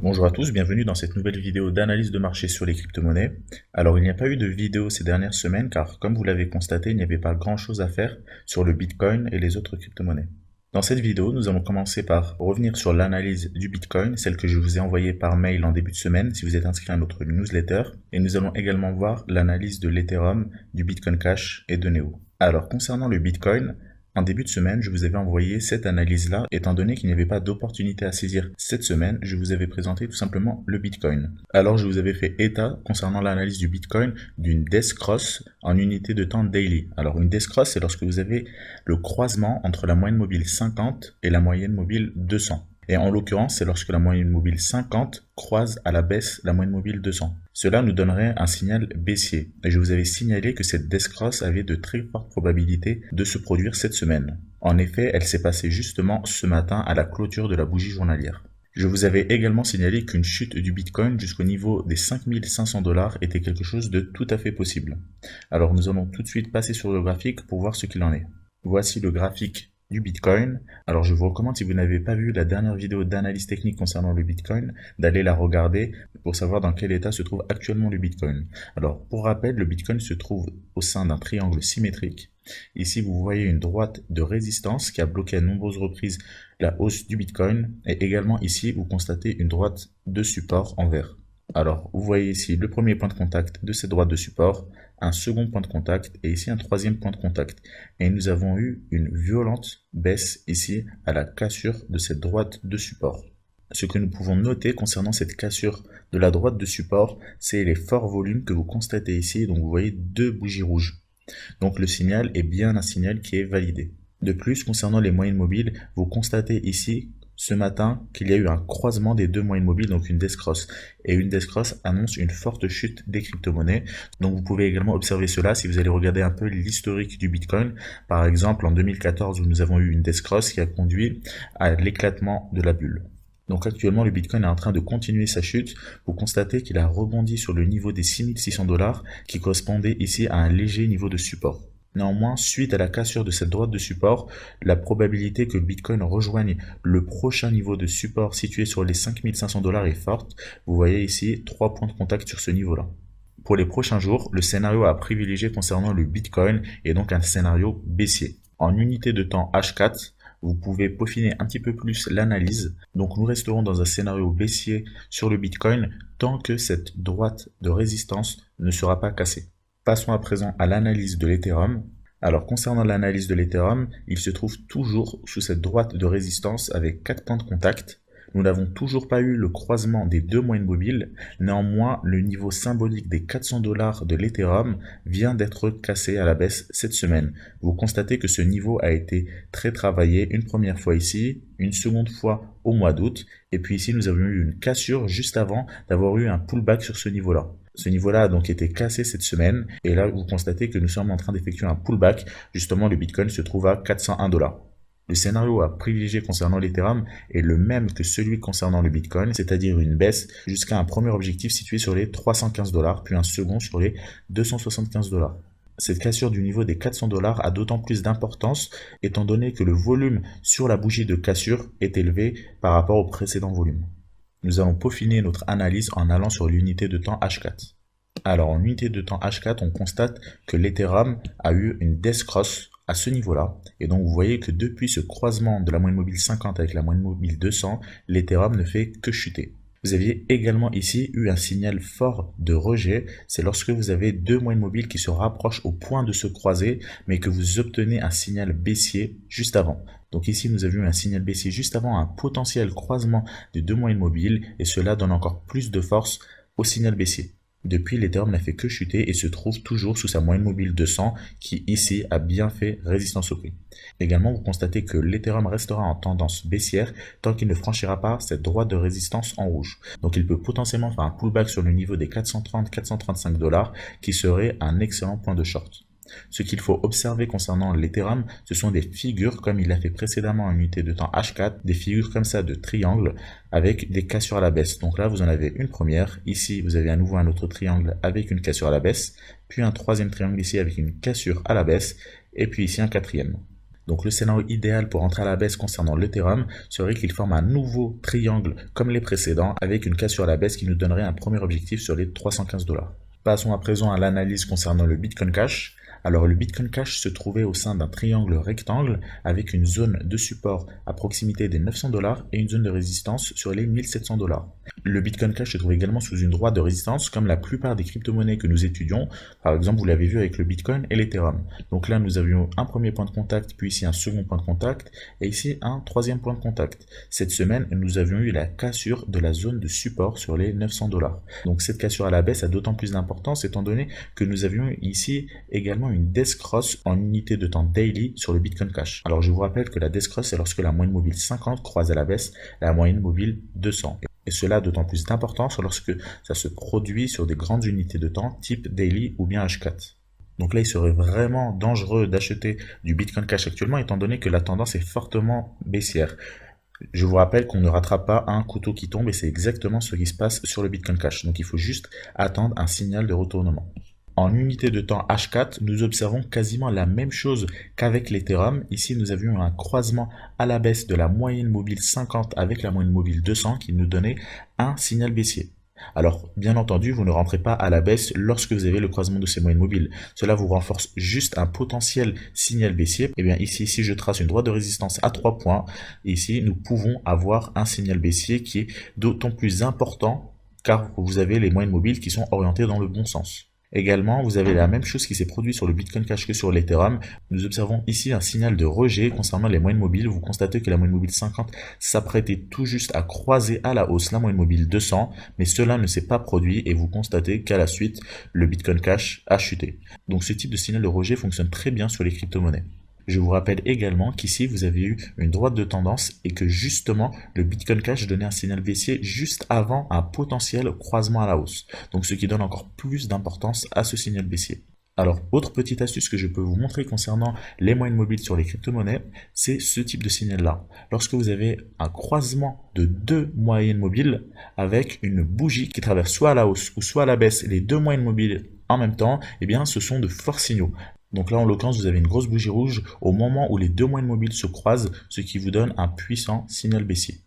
Bonjour à tous, bienvenue dans cette nouvelle vidéo d'analyse de marché sur les crypto-monnaies. Alors il n'y a pas eu de vidéo ces dernières semaines car comme vous l'avez constaté, il n'y avait pas grand chose à faire sur le Bitcoin et les autres crypto-monnaies. Dans cette vidéo, nous allons commencer par revenir sur l'analyse du Bitcoin, celle que je vous ai envoyée par mail en début de semaine si vous êtes inscrit à notre newsletter. Et nous allons également voir l'analyse de l'Ethereum, du Bitcoin Cash et de Neo. Alors concernant le Bitcoin, en début de semaine, je vous avais envoyé cette analyse-là, étant donné qu'il n'y avait pas d'opportunité à saisir cette semaine, je vous avais présenté tout simplement le Bitcoin. Alors je vous avais fait état, concernant l'analyse du Bitcoin, d'une Death Cross en unité de temps daily. Alors une Death Cross, c'est lorsque vous avez le croisement entre la moyenne mobile 50 et la moyenne mobile 200. Et en l'occurrence, c'est lorsque la moyenne mobile 50 croise à la baisse la moyenne mobile 200. Cela nous donnerait un signal baissier. Et je vous avais signalé que cette Death Cross avait de très fortes probabilités de se produire cette semaine. En effet, elle s'est passée justement ce matin à la clôture de la bougie journalière. Je vous avais également signalé qu'une chute du Bitcoin jusqu'au niveau des 5500 $ était quelque chose de tout à fait possible. Alors nous allons tout de suite passer sur le graphique pour voir ce qu'il en est. Voici le graphique du Bitcoin. Alors je vous recommande, si vous n'avez pas vu la dernière vidéo d'analyse technique concernant le Bitcoin, d'aller la regarder pour savoir dans quel état se trouve actuellement le Bitcoin. Alors pour rappel, le Bitcoin se trouve au sein d'un triangle symétrique. Ici vous voyez une droite de résistance qui a bloqué à nombreuses reprises la hausse du Bitcoin, et également ici vous constatez une droite de support en vert. Alors vous voyez ici le premier point de contact de cette droite de support, un second point de contact et ici un troisième point de contact. Et nous avons eu une violente baisse ici à la cassure de cette droite de support. Ce que nous pouvons noter concernant cette cassure de la droite de support, c'est les forts volumes que vous constatez ici. Donc vous voyez deux bougies rouges. Donc le signal est bien un signal qui est validé. De plus, concernant les moyennes mobiles, vous constatez ici ce matin qu'il y a eu un croisement des deux moyennes mobiles, donc une Death Cross. Et une Death Cross annonce une forte chute des crypto-monnaies. Donc vous pouvez également observer cela si vous allez regarder un peu l'historique du Bitcoin. Par exemple, en 2014, où nous avons eu une Death Cross qui a conduit à l'éclatement de la bulle. Donc actuellement, le Bitcoin est en train de continuer sa chute. Vous constatez qu'il a rebondi sur le niveau des 6600 $, qui correspondait ici à un léger niveau de support. Néanmoins, suite à la cassure de cette droite de support, la probabilité que Bitcoin rejoigne le prochain niveau de support situé sur les 5500 $ est forte. Vous voyez ici 3 points de contact sur ce niveau-là. Pour les prochains jours, le scénario à privilégier concernant le Bitcoin est donc un scénario baissier. En unité de temps H4, vous pouvez peaufiner un petit peu plus l'analyse. Donc nous resterons dans un scénario baissier sur le Bitcoin tant que cette droite de résistance ne sera pas cassée. Passons à présent à l'analyse de l'Ethereum. Alors concernant l'analyse de l'Ethereum, il se trouve toujours sous cette droite de résistance avec 4 points de contact. Nous n'avons toujours pas eu le croisement des deux moyennes mobiles. Néanmoins, le niveau symbolique des 400 $ de l'Ethereum vient d'être cassé à la baisse cette semaine. Vous constatez que ce niveau a été très travaillé une première fois ici, une seconde fois au mois d'août, et puis ici nous avons eu une cassure juste avant d'avoir eu un pullback sur ce niveau-là. Ce niveau-là a donc été cassé cette semaine, et là vous constatez que nous sommes en train d'effectuer un pullback. Justement, le Bitcoin se trouve à 401 $. Le scénario à privilégier concernant l'Ethereum est le même que celui concernant le Bitcoin, c'est-à-dire une baisse jusqu'à un premier objectif situé sur les 315 $, puis un second sur les 275 $. Cette cassure du niveau des 400 $ a d'autant plus d'importance étant donné que le volume sur la bougie de cassure est élevé par rapport au précédent volume. Nous allons peaufiner notre analyse en allant sur l'unité de temps H4. Alors en unité de temps H4, on constate que l'Ethereum a eu une Death Cross à ce niveau-là. Et donc vous voyez que depuis ce croisement de la moyenne mobile 50 avec la moyenne mobile 200, l'Ethereum ne fait que chuter. Vous aviez également ici eu un signal fort de rejet, c'est lorsque vous avez deux moyennes mobiles qui se rapprochent au point de se croiser, mais que vous obtenez un signal baissier juste avant. Donc ici nous avons eu un signal baissier juste avant un potentiel croisement des deux moyennes mobiles, et cela donne encore plus de force au signal baissier. Depuis, l'Ethereum n'a fait que chuter et se trouve toujours sous sa moyenne mobile 200 qui ici a bien fait résistance au prix. Également, vous constatez que l'Ethereum restera en tendance baissière tant qu'il ne franchira pas cette droite de résistance en rouge. Donc il peut potentiellement faire un pullback sur le niveau des 430-435 $, qui serait un excellent point de short. Ce qu'il faut observer concernant l'Ethereum, ce sont des figures comme il l'a fait précédemment en unité de temps H4, des figures comme ça de triangle avec des cassures à la baisse. Donc là, vous en avez une première. Ici, vous avez à nouveau un autre triangle avec une cassure à la baisse, puis un troisième triangle ici avec une cassure à la baisse, et puis ici un quatrième. Donc le scénario idéal pour entrer à la baisse concernant l'Ethereum serait qu'il forme un nouveau triangle comme les précédents avec une cassure à la baisse qui nous donnerait un premier objectif sur les 315 $. Passons à présent à l'analyse concernant le Bitcoin Cash. Alors le Bitcoin Cash se trouvait au sein d'un triangle rectangle avec une zone de support à proximité des 900 $ et une zone de résistance sur les 1700 $. Le Bitcoin Cash se trouve également sous une droite de résistance comme la plupart des crypto-monnaies que nous étudions. Par exemple, vous l'avez vu avec le Bitcoin et l'Ethereum. Donc là, nous avions un premier point de contact, puis ici un second point de contact et ici un troisième point de contact. Cette semaine, nous avions eu la cassure de la zone de support sur les 900 $. Donc cette cassure à la baisse a d'autant plus d'importance étant donné que nous avions ici également une death cross en unité de temps daily sur le Bitcoin Cash. Alors je vous rappelle que la death cross c'est lorsque la moyenne mobile 50 croise à la baisse la moyenne mobile 200. Et cela a d'autant plus d'importance lorsque ça se produit sur des grandes unités de temps type daily ou bien H4. Donc là, il serait vraiment dangereux d'acheter du Bitcoin Cash actuellement étant donné que la tendance est fortement baissière. Je vous rappelle qu'on ne rattrape pas un couteau qui tombe et c'est exactement ce qui se passe sur le Bitcoin Cash. Donc il faut juste attendre un signal de retournement. En unité de temps H4, nous observons quasiment la même chose qu'avec l'Ethereum. Ici, nous avions un croisement à la baisse de la moyenne mobile 50 avec la moyenne mobile 200 qui nous donnait un signal baissier. Alors, bien entendu, vous ne rentrez pas à la baisse lorsque vous avez le croisement de ces moyennes mobiles. Cela vous renforce juste un potentiel signal baissier. Et bien ici, si je trace une droite de résistance à 3 points, ici, nous pouvons avoir un signal baissier qui est d'autant plus important car vous avez les moyennes mobiles qui sont orientées dans le bon sens. Également, vous avez la même chose qui s'est produite sur le Bitcoin Cash que sur l'Ethereum. Nous observons ici un signal de rejet concernant les moyennes mobiles. Vous constatez que la moyenne mobile 50 s'apprêtait tout juste à croiser à la hausse la moyenne mobile 200, mais cela ne s'est pas produit et vous constatez qu'à la suite, le Bitcoin Cash a chuté. Donc ce type de signal de rejet fonctionne très bien sur les crypto-monnaies. Je vous rappelle également qu'ici, vous avez eu une droite de tendance et que justement, le Bitcoin Cash donnait un signal baissier juste avant un potentiel croisement à la hausse. Donc, ce qui donne encore plus d'importance à ce signal baissier. Alors, autre petite astuce que je peux vous montrer concernant les moyennes mobiles sur les crypto-monnaies, c'est ce type de signal-là. Lorsque vous avez un croisement de deux moyennes mobiles avec une bougie qui traverse soit à la hausse ou soit à la baisse les deux moyennes mobiles en même temps, eh bien, ce sont de forts signaux. Donc là, en l'occurrence, vous avez une grosse bougie rouge au moment où les deux moyennes mobiles se croisent, ce qui vous donne un puissant signal baissier.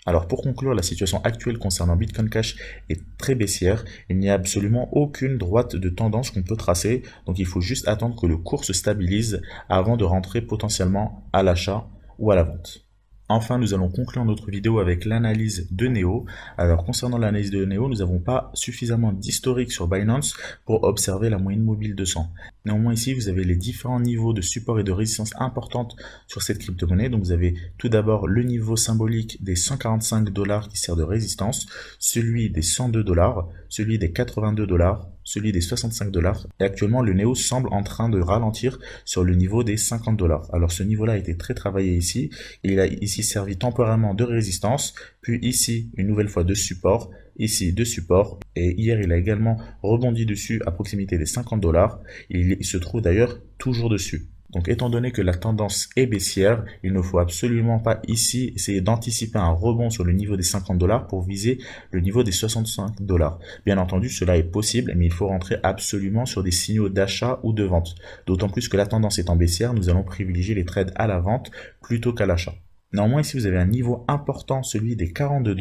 Alors pour conclure, la situation actuelle concernant Bitcoin Cash est très baissière. Il n'y a absolument aucune droite de tendance qu'on peut tracer. Donc il faut juste attendre que le cours se stabilise avant de rentrer potentiellement à l'achat ou à la vente. Enfin, nous allons conclure notre vidéo avec l'analyse de Neo. Alors, concernant l'analyse de Neo, nous n'avons pas suffisamment d'historique sur Binance pour observer la moyenne mobile 200. Néanmoins, ici, vous avez les différents niveaux de support et de résistance importantes sur cette crypto-monnaie. Donc, vous avez tout d'abord le niveau symbolique des 145 $ qui sert de résistance, celui des 102 $, celui des 82 $, celui des 65 $. Et actuellement, le Neo semble en train de ralentir sur le niveau des 50 $. Alors, ce niveau-là a été très travaillé ici. Il a ici servi temporairement de résistance, puis ici, une nouvelle fois de support, ici de support. Et hier, il a également rebondi dessus à proximité des 50 $. Il se trouve d'ailleurs toujours dessus. Donc étant donné que la tendance est baissière, il ne faut absolument pas ici essayer d'anticiper un rebond sur le niveau des 50 $ pour viser le niveau des 65 $. Bien entendu, cela est possible, mais il faut rentrer absolument sur des signaux d'achat ou de vente. D'autant plus que la tendance étant baissière, nous allons privilégier les trades à la vente plutôt qu'à l'achat. Néanmoins, ici, vous avez un niveau important, celui des 42 $.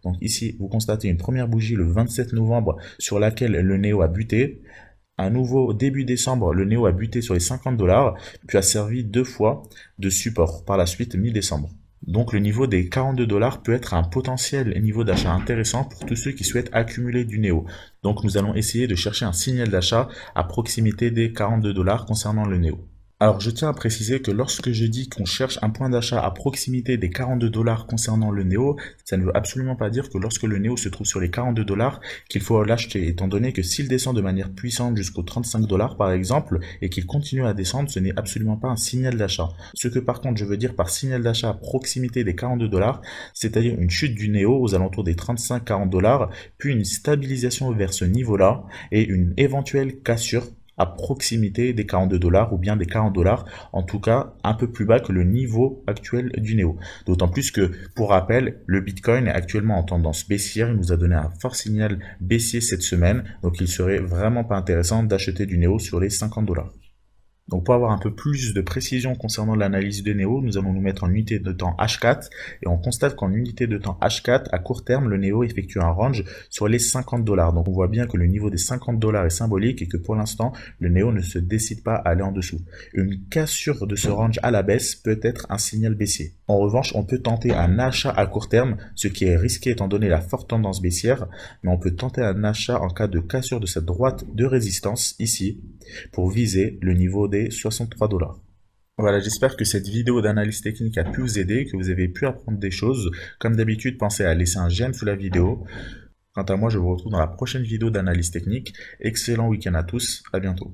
Donc ici, vous constatez une première bougie le 27 novembre sur laquelle le Neo a buté. À nouveau, début décembre, le Neo a buté sur les 50 $, puis a servi deux fois de support, par la suite mi-décembre. Donc le niveau des 42 $ peut être un potentiel niveau d'achat intéressant pour tous ceux qui souhaitent accumuler du Neo. Donc nous allons essayer de chercher un signal d'achat à proximité des 42 $ concernant le Neo. Alors je tiens à préciser que lorsque je dis qu'on cherche un point d'achat à proximité des 42 $ concernant le Neo, ça ne veut absolument pas dire que lorsque le Neo se trouve sur les 42 $ qu'il faut l'acheter, étant donné que s'il descend de manière puissante jusqu'aux 35 $ par exemple, et qu'il continue à descendre, ce n'est absolument pas un signal d'achat. Ce que par contre je veux dire par signal d'achat à proximité des 42 $, c'est-à-dire une chute du Neo aux alentours des 35-40 $, puis une stabilisation vers ce niveau-là, et une éventuelle cassure à proximité des 42 $ ou bien des 40 $, en tout cas un peu plus bas que le niveau actuel du Neo. D'autant plus que, pour rappel, le Bitcoin est actuellement en tendance baissière, il nous a donné un fort signal baissier cette semaine, donc il serait vraiment pas intéressant d'acheter du Neo sur les 50 $. Donc pour avoir un peu plus de précision concernant l'analyse de Néo, nous allons nous mettre en unité de temps H4 et on constate qu'en unité de temps H4, à court terme, le Néo effectue un range sur les 50 $. Donc on voit bien que le niveau des 50 $ est symbolique et que pour l'instant, le Néo ne se décide pas à aller en dessous. Une cassure de ce range à la baisse peut être un signal baissier. En revanche, on peut tenter un achat à court terme, ce qui est risqué étant donné la forte tendance baissière, mais on peut tenter un achat en cas de cassure de cette droite de résistance ici, pour viser le niveau des 63 $. Voilà, j'espère que cette vidéo d'analyse technique a pu vous aider, que vous avez pu apprendre des choses. Comme d'habitude, pensez à laisser un j'aime sous la vidéo. Quant à moi, je vous retrouve dans la prochaine vidéo d'analyse technique. Excellent week-end à tous, à bientôt.